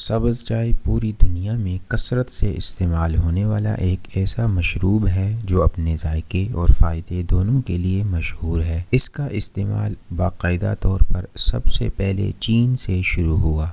سبز چائے پوری دنیا میں کثرت سے استعمال ہونے والا ایک ایسا مشروب ہے جو اپنے ذائقے اور فائدے دونوں کے لیے مشہور ہے۔ اس کا استعمال باقاعدہ طور پر سب سے پہلے چین سے شروع ہوا،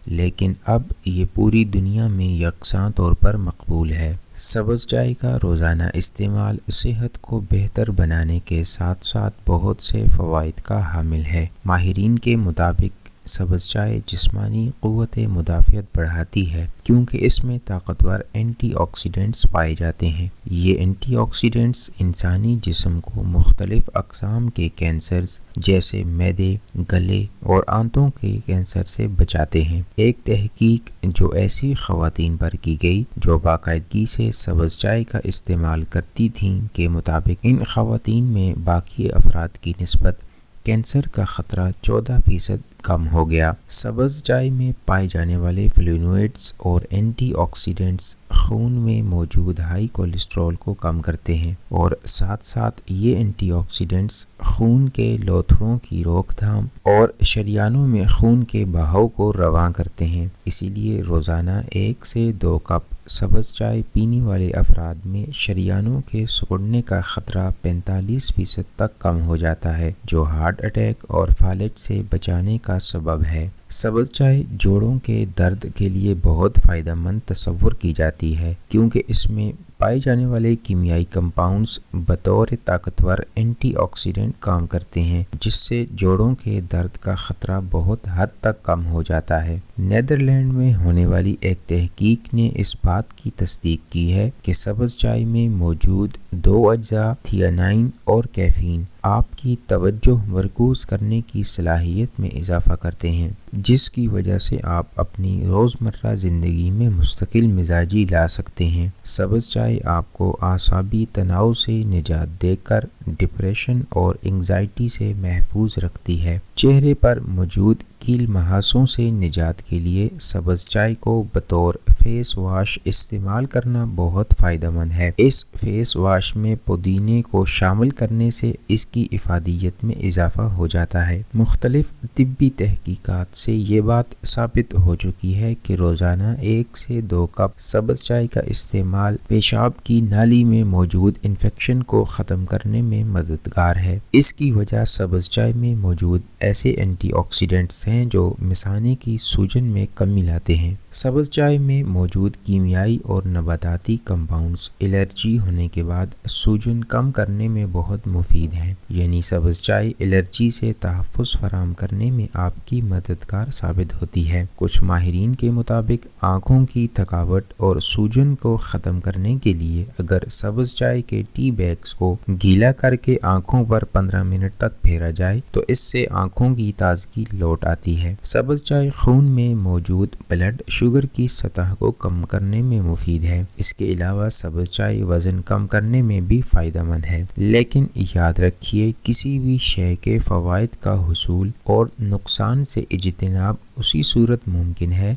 لیکن اب یہ پوری دنیا میں یکساں طور پر مقبول ہے۔ سبز چائے کا روزانہ استعمال صحت کو بہتر بنانے کے ساتھ ساتھ بہت سے فوائد کا حامل ہے۔ ماہرین کے مطابق سبز چائے جسمانی قوت مدافعت بڑھاتی ہے کیونکہ اس میں طاقتور اینٹی آکسیڈنٹس پائے جاتے ہیں۔ یہ اینٹی آکسیڈنٹس انسانی جسم کو مختلف اقسام کے کینسرز جیسے معدے، گلے اور آنتوں کے کینسر سے بچاتے ہیں۔ ایک تحقیق جو ایسی خواتین پر کی گئی جو باقاعدگی سے سبز چائے کا استعمال کرتی تھیں کے مطابق ان خواتین میں باقی افراد کی نسبت کینسر کا خطرہ 14% کم ہو گیا۔ سبز چائے میں پائے جانے والے فلینوئیڈز اور اینٹی آکسیڈنٹس خون میں موجود ہائی کولیسٹرول کو کم کرتے ہیں اور ساتھ ساتھ یہ اینٹی آکسیڈنٹس خون کے لوتھڑوں کی روک تھام اور شریانوں میں خون کے بہاؤ کو رواں کرتے ہیں۔ اسی لیے روزانہ 1 سے 2 کپ سبز چائے پینے والے افراد میں شریانوں کے سکڑنے کا خطرہ 45% تک کم ہو جاتا ہے، جو ہارٹ اٹیک اور فالج سے بچانے کا سبب ہے۔ سبز چائے جوڑوں کے درد کے لیے بہت فائدہ مند تصور کی جاتی ہے کیونکہ اس میں پائے جانے والے کیمیائی کمپاؤنڈز بطور طاقتور اینٹی آکسیڈنٹ کام کرتے ہیں، جس سے جوڑوں کے درد کا خطرہ بہت حد تک کم ہو جاتا ہے۔ نیدرلینڈ میں ہونے والی ایک تحقیق نے اس بات کی تصدیق کی ہے کہ سبز چائے میں موجود 2 اجزاء تھیانائن اور کیفین آپ کی توجہ مرکوز کرنے کی صلاحیت میں اضافہ کرتے ہیں، جس کی وجہ سے آپ اپنی روزمرہ زندگی میں مستقل مزاجی لا سکتے ہیں۔ سبز چائے آپ کو اعصابی تناؤ سے نجات دے کر ڈپریشن اور انگزائٹی سے محفوظ رکھتی ہے۔ چہرے پر موجود کیل مہاسوں سے نجات کے لیے سبز چائے کو بطور فیس واش استعمال کرنا بہت فائدہ مند ہے۔ اس فیس واش میں پودینے کو شامل کرنے سے اس کی افادیت میں اضافہ ہو جاتا ہے۔ مختلف طبی تحقیقات سے یہ بات ثابت ہو چکی ہے کہ روزانہ 1 سے 2 کپ سبز چائے کا استعمال پیشاب کی نالی میں موجود انفیکشن کو ختم کرنے میں مددگار ہے۔ اس کی وجہ سبز چائے میں موجود ایسے اینٹی آکسیڈنٹس ہیں جو مثانے کی سوجن میں کمی لاتے ہیں۔ سبز چائے میں موجود کیمیائی اور نباتاتی کمپاؤنڈز الرجی ہونے کے بعد سوجن کم کرنے میں بہت مفید ہیں، یعنی سبز چائے الرجی سے تحفظ فراہم کرنے میں آپ کی مددگار ثابت ہوتی ہے۔ کچھ ماہرین کے مطابق آنکھوں کی تھکاوٹ اور سوجن کو ختم کرنے کے لیے اگر سبز چائے کے ٹی بیگز کو گیلا کر کے آنکھوں پر 15 منٹ تک پھیرا جائے تو اس سے آنکھوں کی تازگی لوٹ آتی ہے۔ سبز چائے خون میں موجود بلڈ شوگر کی سطح کو کم کرنے میں مفید ہے۔ اس کے علاوہ سبز چائے وزن کم کرنے میں بھی فائدہ مند ہے، لیکن یاد رکھیے کسی بھی شے کے فوائد کا حصول اور نقصان سے اجتناب اسی صورت ممکن ہے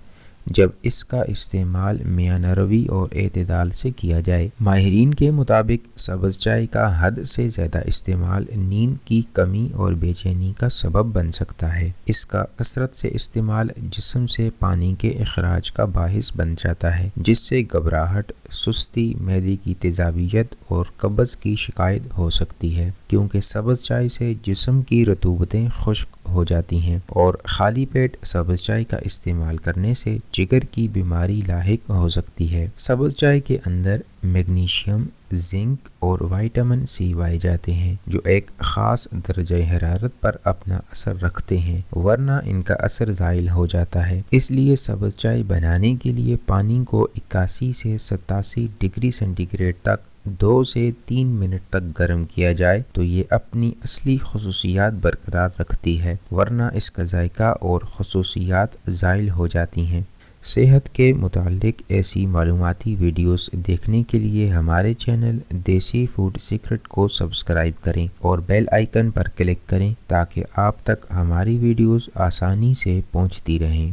جب اس کا استعمال میانہ روی اور اعتدال سے کیا جائے۔ ماہرین کے مطابق سبز چائے کا حد سے زیادہ استعمال نیند کی کمی اور بے چینی کا سبب بن سکتا ہے۔ اس کا کثرت سے استعمال جسم سے پانی کے اخراج کا باعث بن جاتا ہے، جس سے گھبراہٹ، سستی، معدے کی تیزابیت اور قبض کی شکایت ہو سکتی ہے، کیونکہ سبز چائے سے جسم کی رطوبتیں خشک ہو جاتی ہیں اور خالی پیٹ سبز چائے کا استعمال کرنے سے جگر کی بیماری لاحق ہو سکتی ہے۔ سبز چائے کے اندر میگنیشیم، زنک اور وٹامن سی پائے جاتے ہیں جو ایک خاص درجہ حرارت پر اپنا اثر رکھتے ہیں، ورنہ ان کا اثر زائل ہو جاتا ہے۔ اس لیے سبز چائے بنانے کے لیے پانی کو 81 سے 87 ڈگری سینٹی گریڈ تک 2 سے 3 منٹ تک گرم کیا جائے تو یہ اپنی اصلی خصوصیات برقرار رکھتی ہے، ورنہ اس کا ذائقہ اور خصوصیات زائل ہو جاتی ہیں۔ صحت کے متعلق ایسی معلوماتی ویڈیوز دیکھنے کے لیے ہمارے چینل دیسی فوڈ سیکرٹ کو سبسکرائب کریں اور بیل آئیکن پر کلک کریں تاکہ آپ تک ہماری ویڈیوز آسانی سے پہنچتی رہیں۔